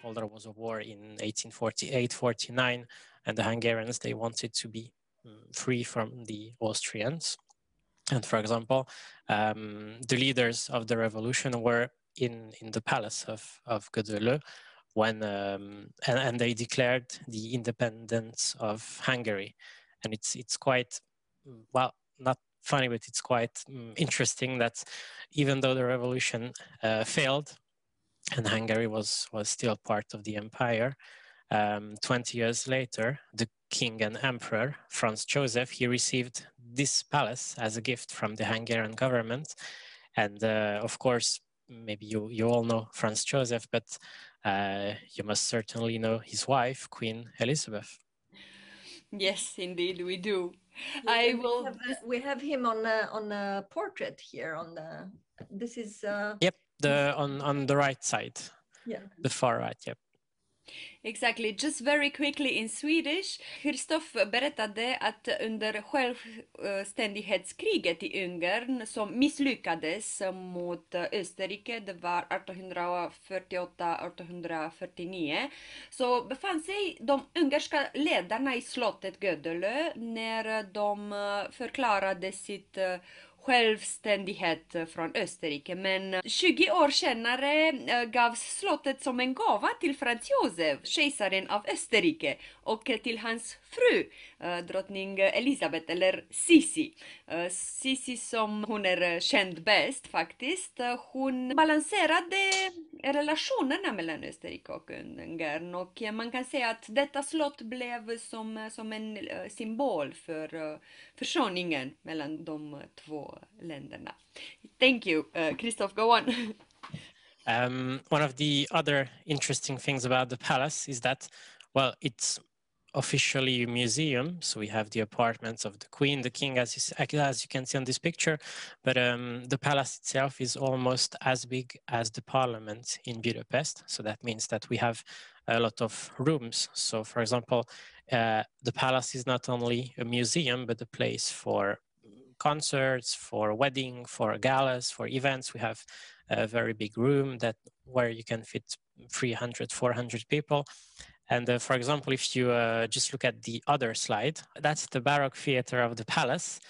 all there was a war in 1848-49, and the Hungarians, they wanted to be free from the Austrians. And for example, the leaders of the revolution were in the palace of Gödöllő when and they declared the independence of Hungary. And it's quite, well, not funny, but it's quite interesting that even though the revolution failed and Hungary was still part of the empire, 20 years later, the king and emperor, Franz Joseph, he received this palace as a gift from the Hungarian government. And of course, maybe you all know Franz Joseph, but you must certainly know his wife, Queen Elizabeth. Yes, indeed, we do. We have him on a portrait here. This is. Yep, on the right side. Yeah. The far right. Yep. Exactly. Just very quickly in Swedish. Christoph berättade att under självständighetskriget i Ungern som misslyckades mot Österrike, det var 1848-1849, så befann sig de ungerska ledarna i slottet Gödöllő när de förklarade sitt självständighet från Österrike. Men 20 år senare gavs slottet som en gåva till Franz Josef, kejsaren av Österrike, och till hans fru, drottning Elisabeth, eller Sisi. Sisi, som hon är känd bäst faktiskt, hon balanserade relationerna mellan Österrike och Ungern, och man kan säga att detta slott blev som en symbol för försoningen mellan de två länderna. Thank you. Christoph, go on. One of the other interesting things about the palace is that, well, it's officially a museum. So we have the apartments of the queen, the king, as you can see on this picture. But the palace itself is almost as big as the parliament in Budapest. So that means that we have a lot of rooms. So for example, the palace is not only a museum, but a place for concerts, for wedding, for galas, for events. We have a very big room where you can fit 300, 400 people. And for example, if you just look at the other slide, that's the Baroque theater of the palace.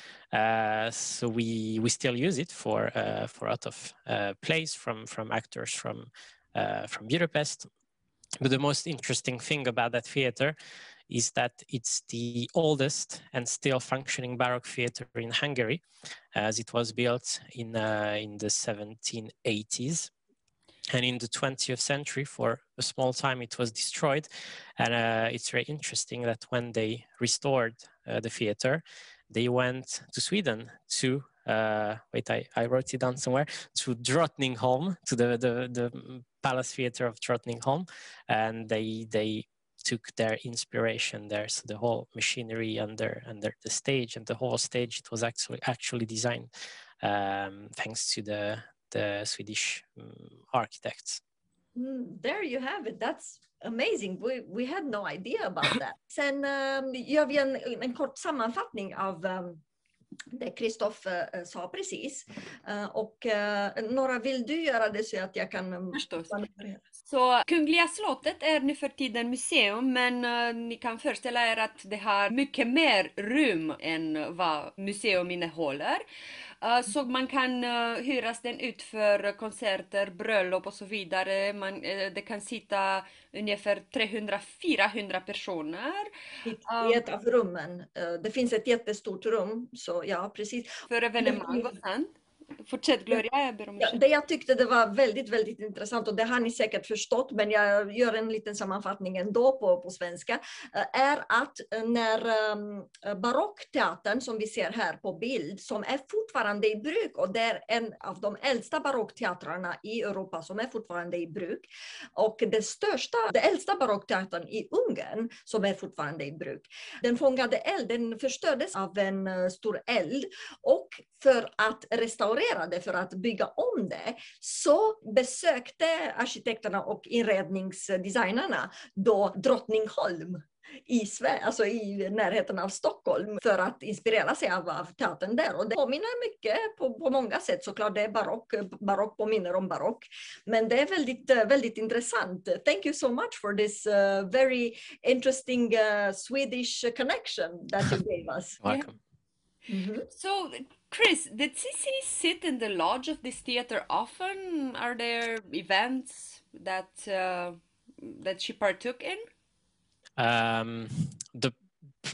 So we still use it for a lot of plays from actors from Budapest. But the most interesting thing about that theater is that it's the oldest and still functioning Baroque theater in Hungary, as it was built in the 1780s. And in the 20th century, for a small time, it was destroyed. And it's very interesting that when they restored the theater, they went to Sweden to, wait, I wrote it down somewhere, to Drottningholm, to the Palace Theater of Drottningholm. And they took their inspiration there. So the whole machinery under the stage, and the whole stage, it was actually designed thanks to the Swedish architects. There you have it. That's amazing. We had no idea about that. Sen gör vi en kort sammanfattning av det Christoph sa precis. Och Nora, vill du göra det så att jag kan... Förstås. Så Kungliga slottet är nu för tiden museum, men ni kan föreställa er att det har mycket mer rum än vad museum innehåller. Så man kan hyras den ut för konserter, bröllop och så vidare. Det kan sitta ungefär 300-400 personer. I ett av rummen. Det finns ett jättestort rum, så ja, precis. För evenemang och sånt. Fortsätt Gloria, jag ber om ursäkt. Det jag tyckte det var väldigt, väldigt intressant, och det har ni säkert förstått, men jag gör en liten sammanfattning ändå på svenska, är att när barockteatern som vi ser här på bild, som är fortfarande i bruk, och det är en av de äldsta barockteatrarna i Europa som är fortfarande i bruk, och det äldsta barockteatern i Ungern som är fortfarande i bruk, den fångade eld, den förstördes av en stor eld, och för att restaurera det, för att bygga om det, så besökte arkitekterna och inredningsdesignerna då Drottningholm. alltså i närheten av Stockholm för att inspirera sig av teatern där. Och det påminner mycket på många sätt. Såklart det är barock påminner om barock. Men det är väldigt intressant. Thank you so much for this very interesting Swedish connection that you gave us. Welcome. Mm-hmm. So, Chris, did Sisi sit in the lodge of this theater often? Are there events that she partook in?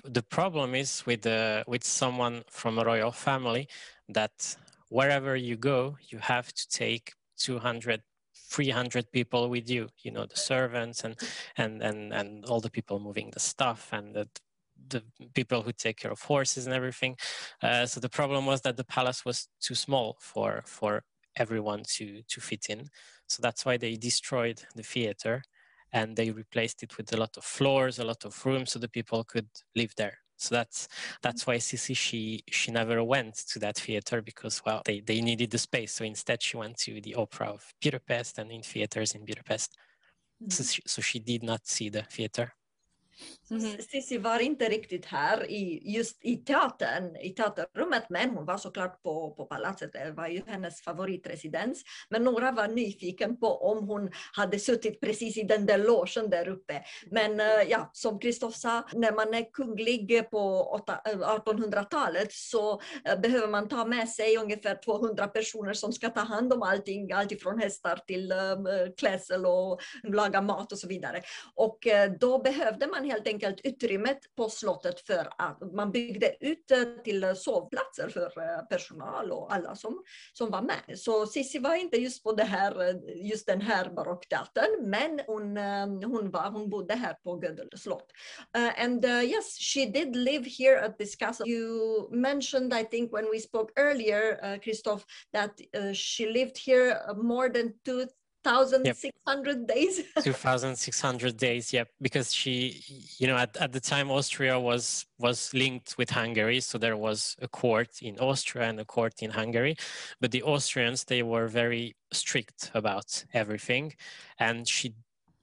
The problem is with someone from a royal family that wherever you go, you have to take 200, 300 people with you. You know, the servants and all the people moving the stuff and the people who take care of horses and everything. So the problem was that the palace was too small for everyone to fit in. So that's why they destroyed the theater. And they replaced it with a lot of floors, a lot of rooms, so the people could live there. So that's why Sisi, she never went to that theater because, well, they needed the space. So instead she went to the Opera of Budapest and in theaters in Budapest. Mm-hmm. So she did not see the theater. Mm-hmm. Sisi var inte riktigt här just i teaterrummet, men hon var såklart på palatset. Det var ju hennes favoritresidens. Men några var nyfiken på om hon hade suttit precis i den där logen där uppe. Men ja, som Kristoff sa, när man är kunglig på 1800-talet så behöver man ta med sig ungefär 200 personer som ska ta hand om allting, alltifrån hästar till klädsel och laga mat och så vidare. Och då behövde man helt enkelt utrymmet på slottet för att man byggde ut till sovplatser för personal och alla som var med. Så Sisi var inte just på just den här barockteatern, men hon bodde här på Gödel slott. And yes, she did live here at this castle. You mentioned, I think when we spoke earlier, Kristoff, that she lived here more than 2,600 days. 2,600 days, yeah, because she, you know, at the time Austria was linked with Hungary, so there was a court in Austria and a court in Hungary, but the Austrians, they were very strict about everything, and she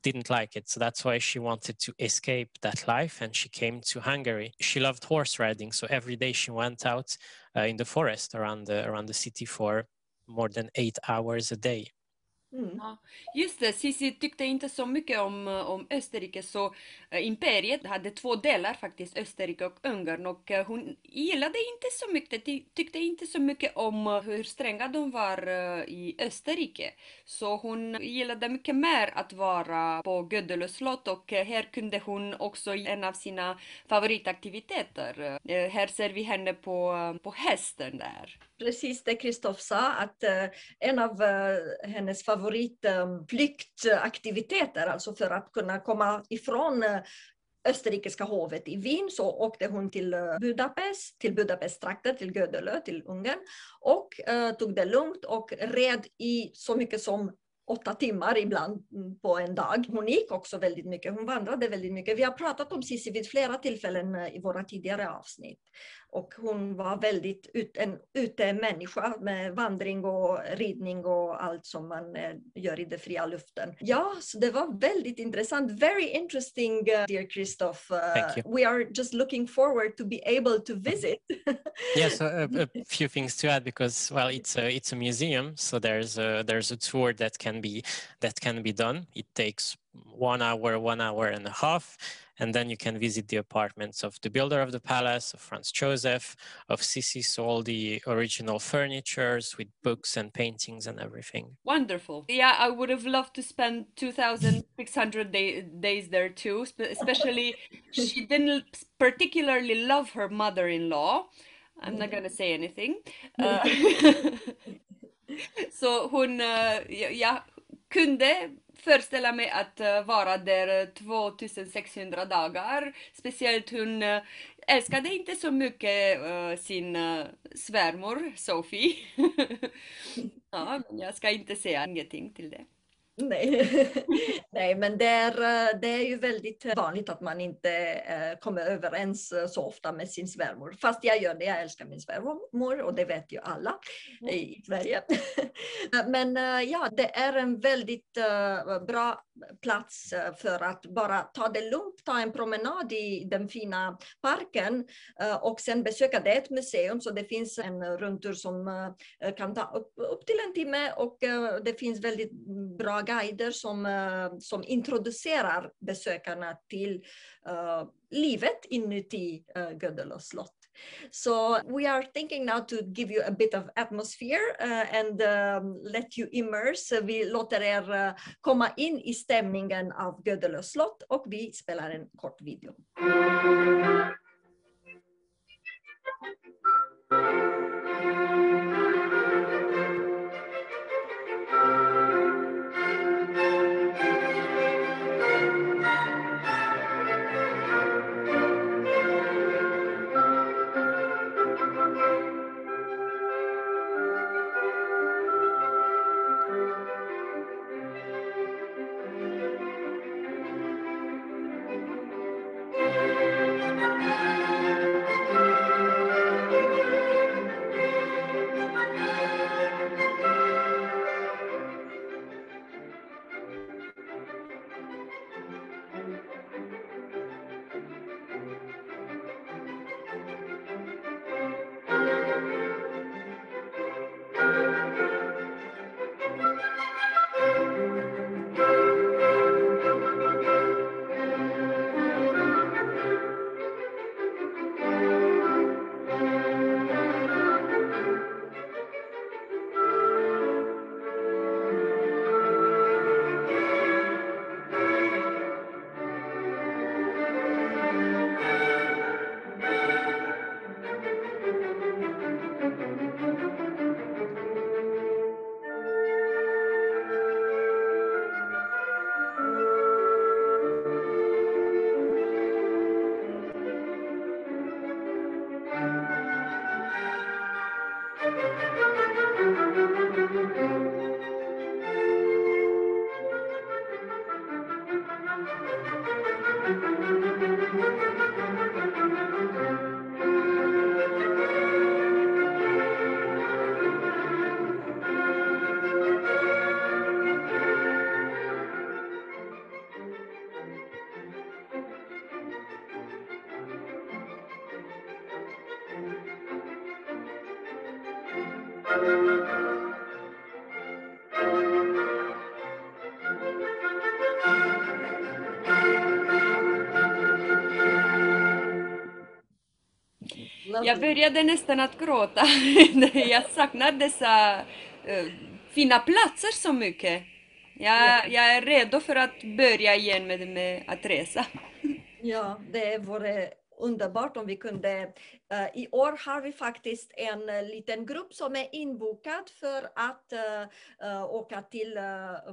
didn't like it, so that's why she wanted to escape that life, and she came to Hungary. She loved horse riding, so every day she went out in the forest around the city for more than 8 hours a day. Mm. Ja, just det, Sisi tyckte inte så mycket om Österrike, så imperiet hade 2 delar faktiskt, Österrike och Ungern, och hon gillade inte så mycket, tyckte inte så mycket om hur stränga de var i Österrike, så hon gillade mycket mer att vara på Gödel slott, och här kunde hon också en av sina favoritaktiviteter. Här ser vi henne på hästen där. Precis det Kristoff sa, att en av hennes favoritflyktaktiviteter, alltså för att kunna komma ifrån österrikiska hovet i Wien, så åkte hon till Budapest, till Budapest-trakter, till Gödel, till Ungern, och tog det lugnt och red i så mycket som 8 timmar ibland på en dag. Hon gick också väldigt mycket, hon vandrade väldigt mycket. Vi har pratat om Sisi vid flera tillfällen i våra tidigare avsnitt. Och hon var väldigt ute människa med vandring och ridning och allt som man gör i den fria luften. Ja, så det var väldigt intressant. Very interesting, dear Kristoff. We are just looking forward to be able to visit. Yeah, so a few things to add, because, well, it's a museum, so there's a tour that can be done. It takes 1 hour and a half, and then you can visit the apartments of the builder of the palace, of Franz Joseph, of Sisi, so all the original furnitures with books and paintings and everything. Wonderful. Yeah, I would have loved to spend 2,600 days there too, especially she didn't particularly love her mother-in-law. I'm not gonna say anything. Så hon, jag kunde föreställa mig att vara där 2600 dagar. Speciellt hon älskade inte så mycket sin svärmor Sophie. Ja, men jag ska inte säga ingenting till det. Nej. Nej, men det är ju väldigt vanligt att man inte kommer överens så ofta med sin svärmor. Fast jag gör det, jag älskar min svärmor och det vet ju alla i Sverige. Men ja, det är en väldigt bra plats för att bara ta det lugnt, ta en promenad i den fina parken och sen besöka det ett museum. Så det finns en rundtur som kan ta upp till en timme och det finns väldigt bra guider som introducerar besökarna till livet inuti Gödöllö slott. So we are thinking now to give you a bit of atmosphere and let you immerse. Vi låter er komma in i stämningen av Gödöllö slott och vi spelar en kort video. Jag började nästan att gråta. Jag saknar dessa fina platser så mycket. Jag är redo för att börja igen med att resa. Ja, det vore underbart om vi kunde. I år har vi faktiskt en liten grupp som är inbokad för att åka till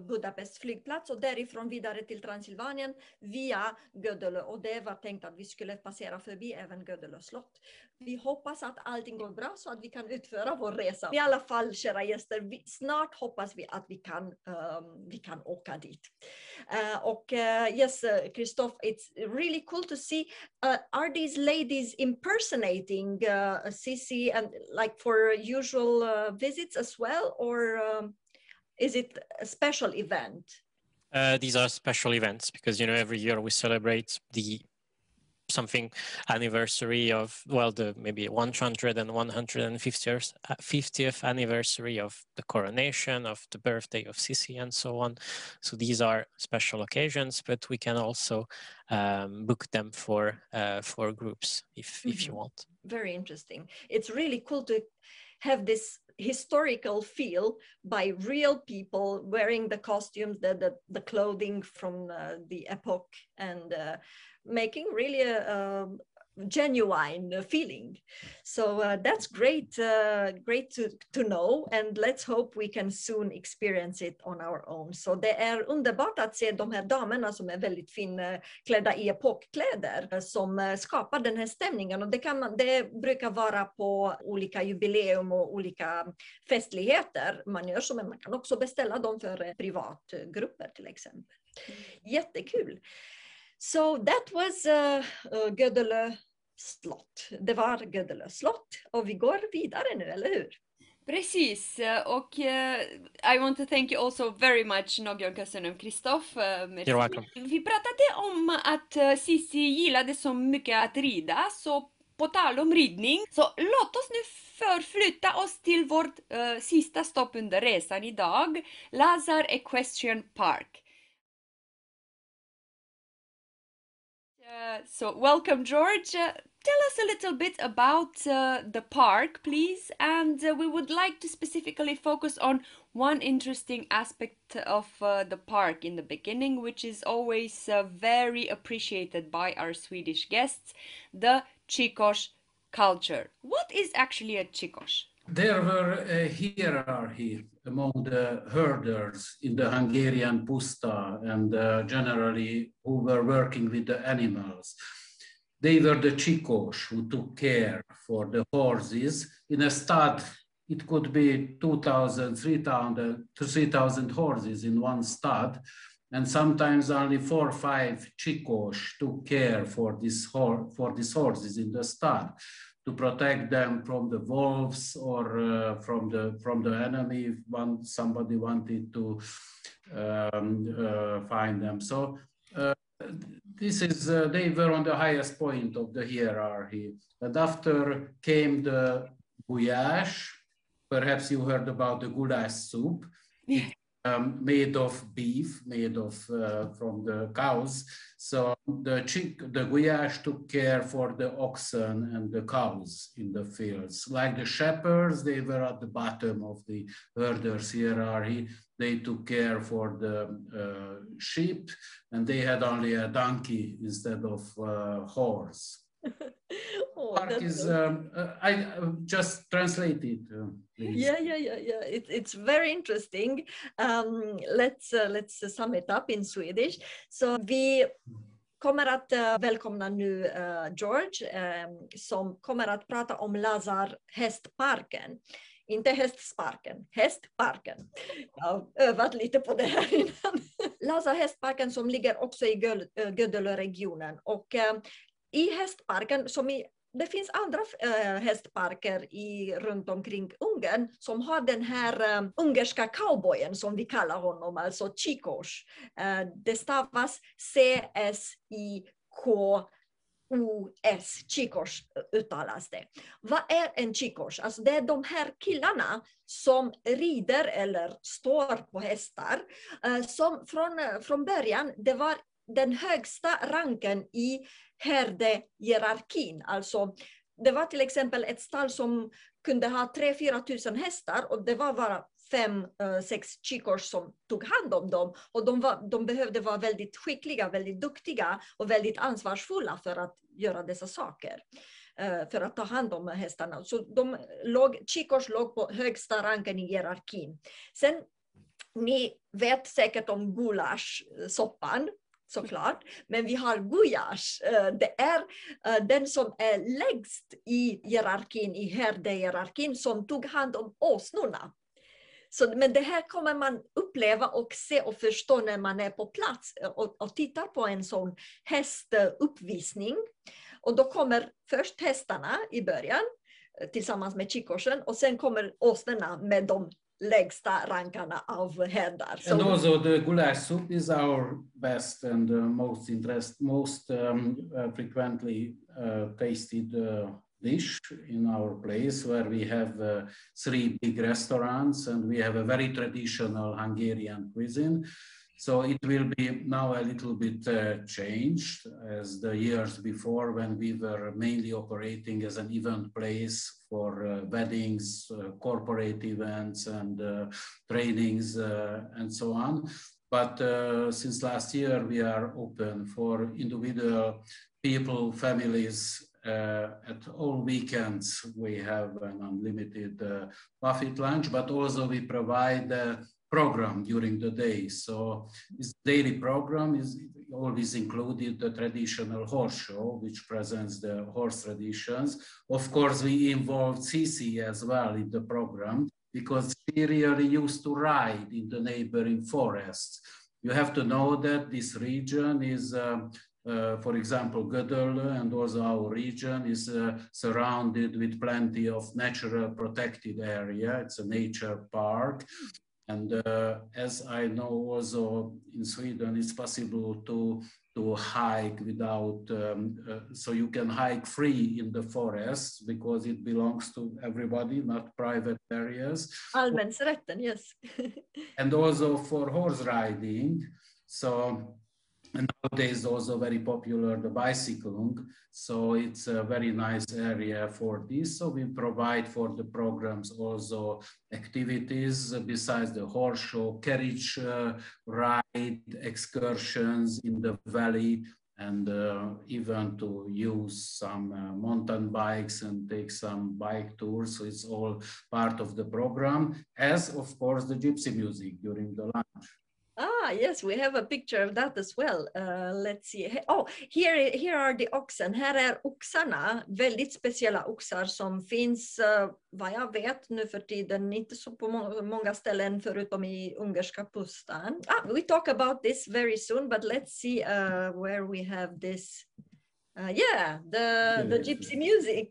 Budapest flygplats och därifrån vidare till Transylvanien via Gödöllö. Och det var tänkt att vi skulle passera förbi även Gödöllö slott. Vi hoppas att allting går bra så att vi kan utföra vår resa. I alla fall, kära gäster, snart hoppas vi att vi kan åka dit. Yes, Christoph, it's really cool to see. Are these ladies impersonating Sisi and like for usual visits as well, or is it a special event? These are special events because, you know, every year we celebrate the something anniversary of, well, the maybe 100 and 150th anniversary of the coronation, of the birthday of Sisi and so on. So these are special occasions, but we can also book them for groups if you want. Very interesting. It's really cool to have this historical feel by real people wearing the costumes, the clothing from the epoch, and making really genuine feeling. So that's great, great to know, and let's hope we can soon experience it on our own. Så det är underbart att se de här damerna som är väldigt finklädda i epokkläder som skapar den här stämningen. Och det brukar vara på olika jubileum och olika festligheter man gör, men man kan också beställa dem för privatgrupper till exempel. Jättekul. So that was Gödelö slott. Det var Gödelö slott och vi går vidare nu, eller hur? Precis, och I want to thank you also very much, Någon Kösen och Kristoff. You're welcome. Vi pratade om att Sisi gillade så mycket att rida, så på tal om ridning, så låt oss nu förflytta oss till vårt sista stopp under resan idag, Lazar Equestrian Park. So welcome, George. Tell us a little bit about the park, please, and we would like to specifically focus on one interesting aspect of the park in the beginning, which is always very appreciated by our Swedish guests, the Chikos culture. What is actually a Chikos? There were a hierarchy among the herders in the Hungarian puszta and generally who were working with the animals. They were the Chikos who took care for the horses. In a stud, it could be 2,000, 3,000 horses in one stud, and sometimes only 4 or 5 Chikos took care for these horses in the stud, to protect them from the wolves or from the enemy if somebody wanted to find them. So they were on the highest point of the hierarchy. And after came the guyash. Perhaps you heard about the goulash soup. It's made of beef, from the cows. So the guyash took care for the oxen and the cows in the fields. Like the shepherds, they were at the bottom of the herders' hierarchy. They took care for the sheep, and they had only a donkey instead of horse. Park is, I just translated. Yeah. It's very interesting. Let's sum it up in Swedish. Så vi kommer att välkomna nu George som kommer att prata om Lazar hästparken. Inte hästsparken, hästparken. Jag har övat lite på det här innan. Lazar hästparken som ligger också i Gödelöregionen. Och i hästparken, det finns andra hästparker runt omkring Ungern som har den här ungerska cowboyen som vi kallar honom, alltså Chikos. Det stavas C-S-I-K-O-S, Chikos uttalas det. Vad är en Chikos? Alltså det är de här killarna som rider eller står på hästar. Som från början, det var den högsta ranken i herdehierarkin. Alltså, det var till exempel ett stall som kunde ha 3-4 tusen hästar och det var bara 5-6 chikos som tog hand om dem. Och de behövde vara väldigt skickliga, väldigt duktiga och väldigt ansvarsfulla för att göra dessa saker. För att ta hand om hästarna. Så chikos låg på högsta ranken i hierarkin. Sen, ni vet säkert om gulaschsoppan. Såklart, men vi har guyash. Det är den som är lägst i hierarkin, i herdehierarkin, som tog hand om åsnorna. Men det här kommer man uppleva och se och förstå när man är på plats och tittar på en sån hästuppvisning. Och då kommer först hästarna i början tillsammans med chikosen och sen kommer åsnorna med de lägsta rankarna av härdar. And also the goulash soup is our best and most frequently tasted dish in our place, where we have 3 big restaurants and we have a very traditional Hungarian cuisine. So it will be now a little bit changed as the years before, when we were mainly operating as an event place for weddings, corporate events and trainings and so on. But since last year, we are open for individual people, families, at all weekends, we have an unlimited buffet lunch, but also we provide a program during the day. So this daily program is always included the traditional horse show, which presents the horse traditions. Of course, we involved Sisi as well in the program, because she really used to ride in the neighboring forests. You have to know that this region is, for example, Gödöllő and also our region is surrounded with plenty of natural protected area. It's a nature park. And as I know also in Sweden, it's possible to hike without, so you can hike free in the forests because it belongs to everybody, not private areas. Allemansrätten, yes. And also for horse riding. So and nowadays also very popular the bicycling. So it's a very nice area for this. So we provide for the programs also activities besides the horse show, carriage ride, excursions in the valley, and even to use some mountain bikes and take some bike tours. So it's all part of the program, as of course the gypsy music during the lunch. Ah, yes, we have a picture of that as well. Let's see. Oh, here are the oxen. Här är oxarna, väldigt speciella oxar som finns, vad jag vet nu för tiden, inte så på många ställen förutom i ungerska pustan. We talk about this very soon, but let's see where we have this. Yeah, the gypsy music.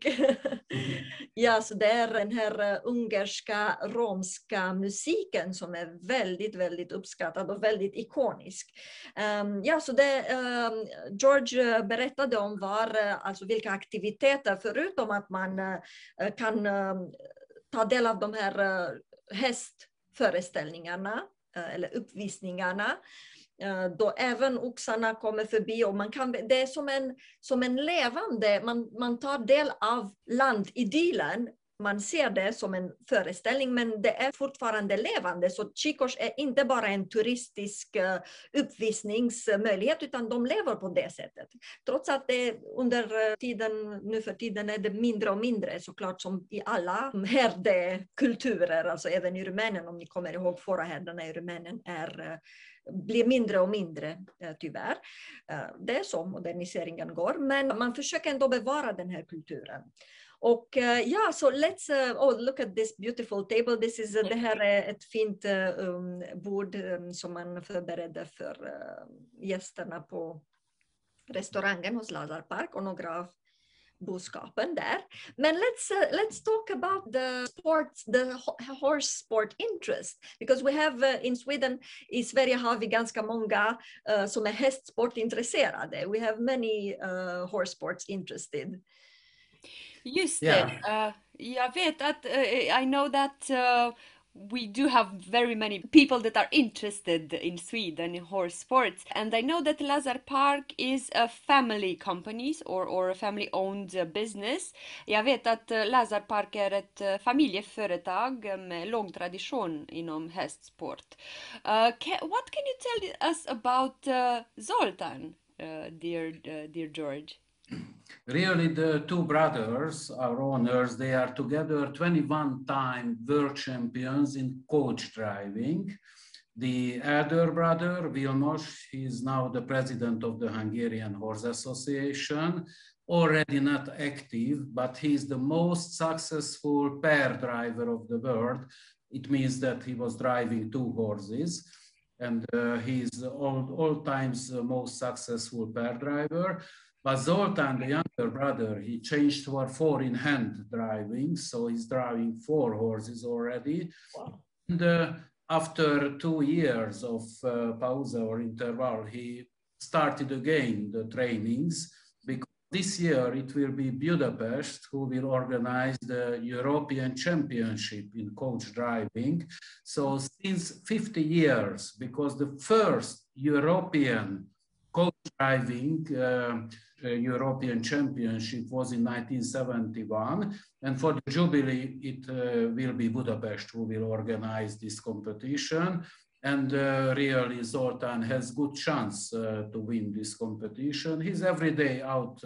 Ja, så det är den här ungerska, romska musiken som är väldigt, väldigt uppskattad och väldigt ikonisk. Ja, så det George berättade om var alltså vilka aktiviteter, förutom att man kan ta del av de här hästföreställningarna eller uppvisningarna, då även oxarna kommer förbi, och det är som en levande, man tar del av landidyllen. Man ser det som en föreställning, men det är fortfarande levande. Så Chicos är inte bara en turistisk uppvisningsmöjlighet, utan de lever på det sättet. Trots att det under tiden, nu för tiden är det mindre och mindre, såklart som i alla herdekulturer, alltså även i Rumänien, om ni kommer ihåg fårahärdarna i Rumänien blir mindre och mindre, tyvärr. Det är så moderniseringen går, men man försöker ändå bevara den här kulturen. Och ja, så let's look at this beautiful table. Det här är ett fint bord som man förberedde för gästerna på restaurangen hos Lazar Park, och några av boskapen där. Men let's talk about the horse sport interest, because we have in Sweden, i Sverige har vi ganska många som är hästsportintresserade. We have many horse sports interested. Just det. Jag vet att I know that we do have very many people that are interested in Sweden in horse sports, and I know that Lazar Park is a family company or a family owned business. Jag vet att Lazar Park är ett familjeföretag med lång tradition inom hästsport. What can you tell us about Zoltan, dear George? Really, the two brothers, our owners, they are together 21-time world champions in coach driving. The elder brother, Vilmos, he is now the president of the Hungarian Horse Association, already not active, but he is the most successful pair driver of the world. It means that he was driving two horses, and he is all times the most successful pair driver. But Zoltan, the younger brother, he changed to a 4-in-hand driving, so he's driving 4 horses already. Wow. And after 2 years of pause or interval, he started again the trainings, because this year it will be Budapest who will organize the European Championship in coach driving. So since 50 years, because the first European coach driving European Championship was in 1971, and for the Jubilee it will be Budapest who will organize this competition. And really, Zoltan has good chance to win this competition. He's every day out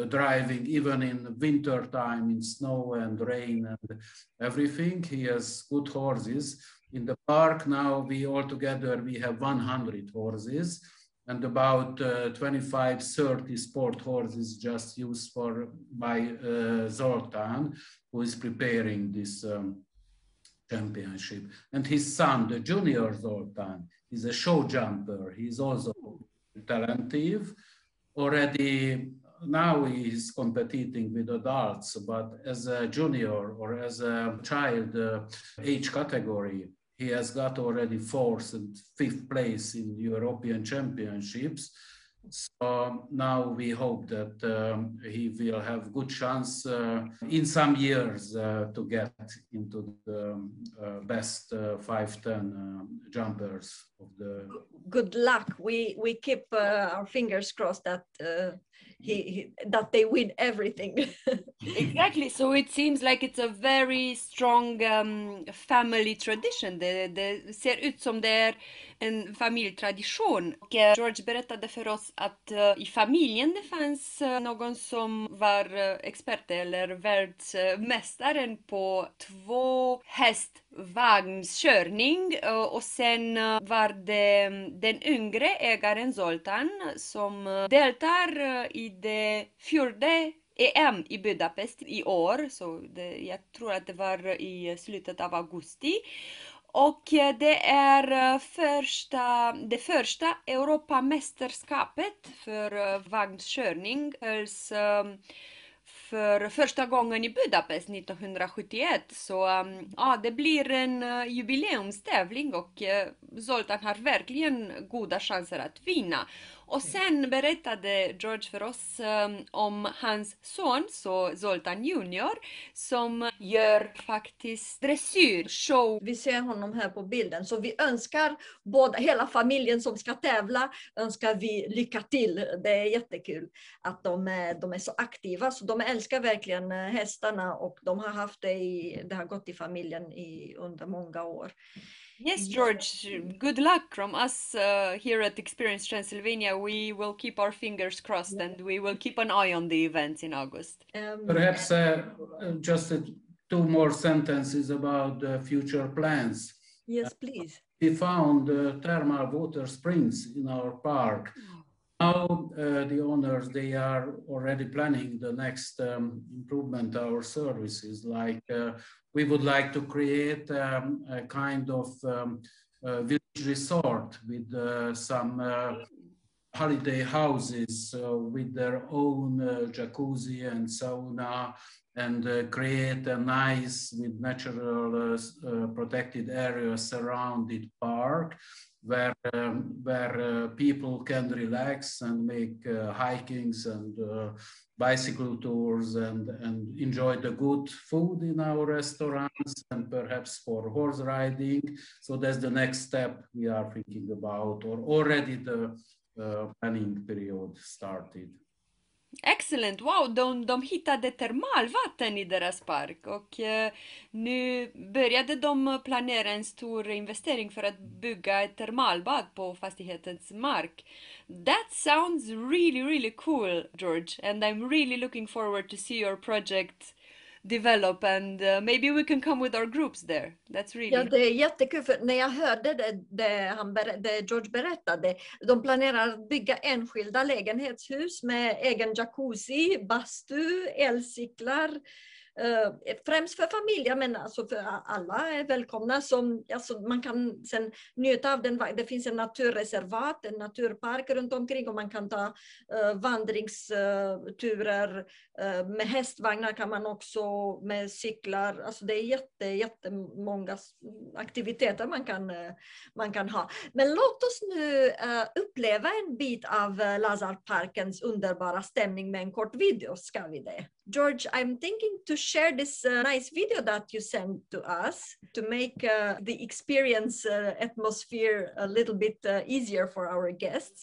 driving, even in winter time, in snow and rain and everything. He has good horses. In the park now, we have 100 horses and about 25, 30 sport horses just used by Zoltan, who is preparing this championship. And his son, the junior Zoltan, is a show jumper. He's also talented. Already now he is competing with adults, but as a junior or as a child age category, he has got already 4th and 5th place in European championships. So now we hope that he will have good chance in some years to get into the best 5-10 jumpers of the. Good luck. We keep our fingers crossed that that they win everything. Exactly. So it seems like it's a very strong family tradition. Det ser ut som det är en familjetradition. Och George berättade för oss att i familjen det fanns någon som var expert eller världsmästaren på 2 hästvagnskörning. Och sen var det den yngre ägaren Zoltan som deltar i det 4:e EM i Budapest i år, så jag tror att det var i slutet av augusti. Och det är det första Europamästerskapet för vagnskörning hölls för första gången i Budapest 1971. Så ja, det blir en jubileumstävling och Zoltan har verkligen goda chanser att vinna. Och sen berättade George för oss om hans son, så Zoltan Junior, som gör faktiskt dressyrshow. Vi ser honom här på bilden, så vi önskar hela familjen som ska tävla, önskar vi lycka till. Det är jättekul att de är så aktiva, så de älskar verkligen hästarna och de har haft det har gått i familjen under många år. Yes, George, good luck from us here at Experience Transylvania. We will keep our fingers crossed and we will keep an eye on the events in August. Perhaps just 2 more sentences about the future plans. Yes, please. We found thermal water springs in our park. Now the owners, they are already planning the next improvement of our services. Like we would like to create a kind of village resort with some holiday houses with their own jacuzzi and sauna, and create a nice with natural protected area surrounded park where people can relax and make hikings and bicycle tours and enjoy the good food in our restaurants and perhaps for horse riding. So that's the next step we are thinking about, or already the planning period started. Excellent! Wow, de hittade termalvatten i deras park och nu började de planera en stor investering för att bygga ett termalbad på fastighetens mark. That sounds really, really cool, George, and I'm really looking forward to see your project develop and maybe we can come with our groups there. That's really... Ja, det är jättekul, för när jag hörde det George berättade, de planerar att bygga enskilda lägenhetshus med egen jacuzzi, bastu, elcyklar, främst för familjer, men alltså för alla är välkomna. Alltså man kan sen njuta av det finns en naturreservat, en naturpark runt omkring och man kan ta vandringsturer med hästvagnar, kan man också med cyklar. Alltså det är jättemånga aktiviteter man kan ha. Men låt oss nu uppleva en bit av Lazarparkens underbara stämning med en kort video, ska vi det? George, I'm thinking to share this nice video that you sent to us to make the experience atmosphere a little bit easier for our guests.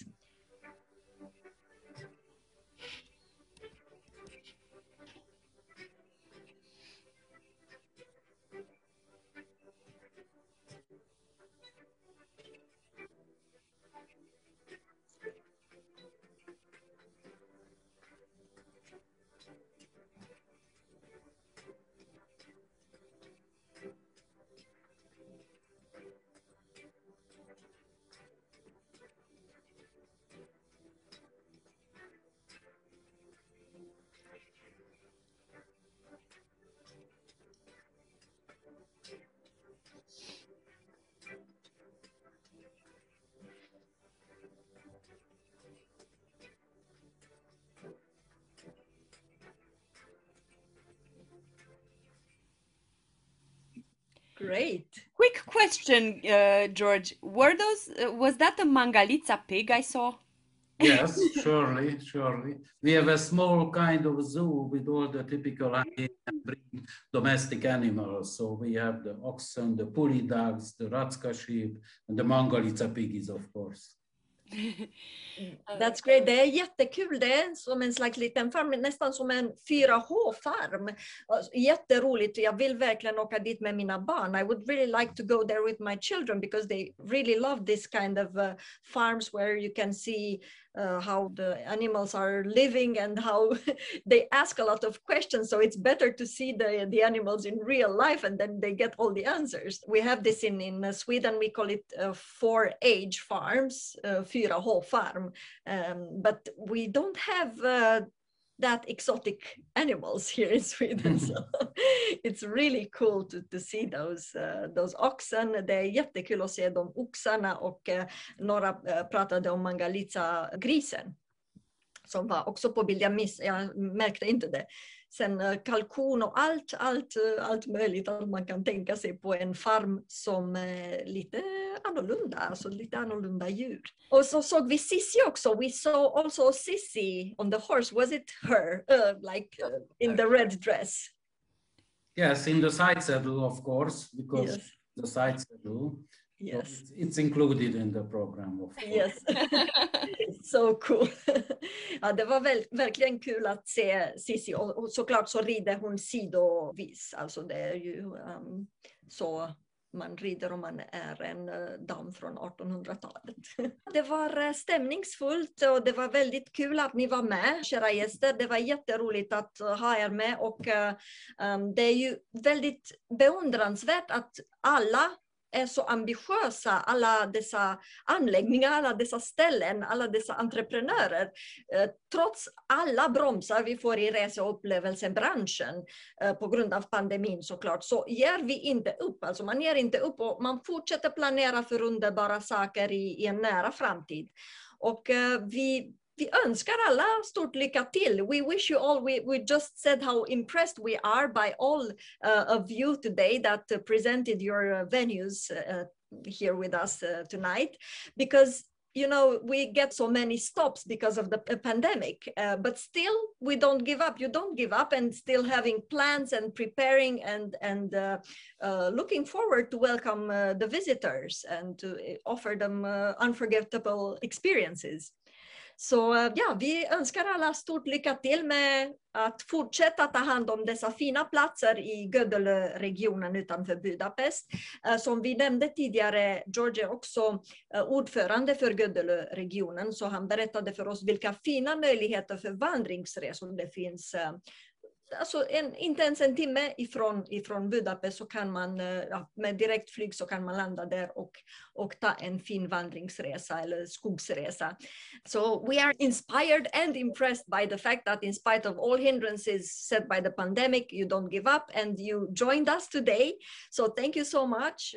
Great. Quick question, George. Was that a Mangalitsa pig I saw? Yes, surely, surely. We have a small kind of zoo with all the typical Hungarian breed domestic animals. So we have the oxen, the puli dogs, the Ratska sheep, and the Mangalitsa piggies, of course. That's great. Det är jättekul. Det är som en slags liten farm, nästan som en 4H-farm. Jätteroligt. Jag vill verkligen åka dit med mina barn. I would really like to go there with my children because they really love this kind of farms where you can see how the animals are living and how they ask a lot of questions. So it's better to see the animals in real life and then they get all the answers. We have this in Sweden. We call it 4H farms, 4H farm. But we don't have that exotic animals here in Sweden. So it's really cool to see those oxen. Det är jättekul att se de oxarna och några pratade om Mangalitsa-grisen som var också på bild. Jag märkte inte det. Sen kalkon och allt möjligt att man kan tänka sig på en farm som lite annorlunda, alltså lite annorlunda djur. Och så såg vi Sisi också. We saw also Sisi on the horse. Was it her, in the red dress? Yes, in the side saddle, of course, because Yes. the side saddle. Yes. So it's included in the program, of course. Yes. So cool. Ja, det var verkligen kul att se Sisi och såklart så rider hon sidovis. Alltså det är ju så man rider om man är en dam från 1800-talet. Det var stämningsfullt och det var väldigt kul att ni var med, kära gäster. Det var jätteroligt att ha er med och det är ju väldigt beundransvärt att alla är så ambitiösa, alla dessa anläggningar, alla dessa ställen, alla dessa entreprenörer. Trots alla bromsar vi får i resa- och upplevelsebranschen på grund av pandemin såklart, så ger vi inte upp. Alltså man ger inte upp och man fortsätter planera för underbara saker i en nära framtid. Och vi önskar alla stort lycka till. We wish you all, we just said how impressed we are by all of you today that presented your venues here with us tonight, because you know, we get so many stops because of the pandemic, but still we don't give up. You don't give up, and still having plans and preparing and looking forward to welcome the visitors and to offer them unforgettable experiences. Så ja, vi önskar alla stort lycka till med att fortsätta ta hand om dessa fina platser i Gödelö-regionen utanför Budapest. Som vi nämnde tidigare, George är också ordförande för Gödelö-regionen, så han berättade för oss vilka fina möjligheter för vandringsresor det finns. Alltså inte ens en timme ifrån Budapest så kan man med direktflyg så kan man landa där och ta en fin vandringsresa eller skogsresa. So we are inspired and impressed by the fact that in spite of all hindrances set by the pandemic, you don't give up and you joined us today. So thank you so much.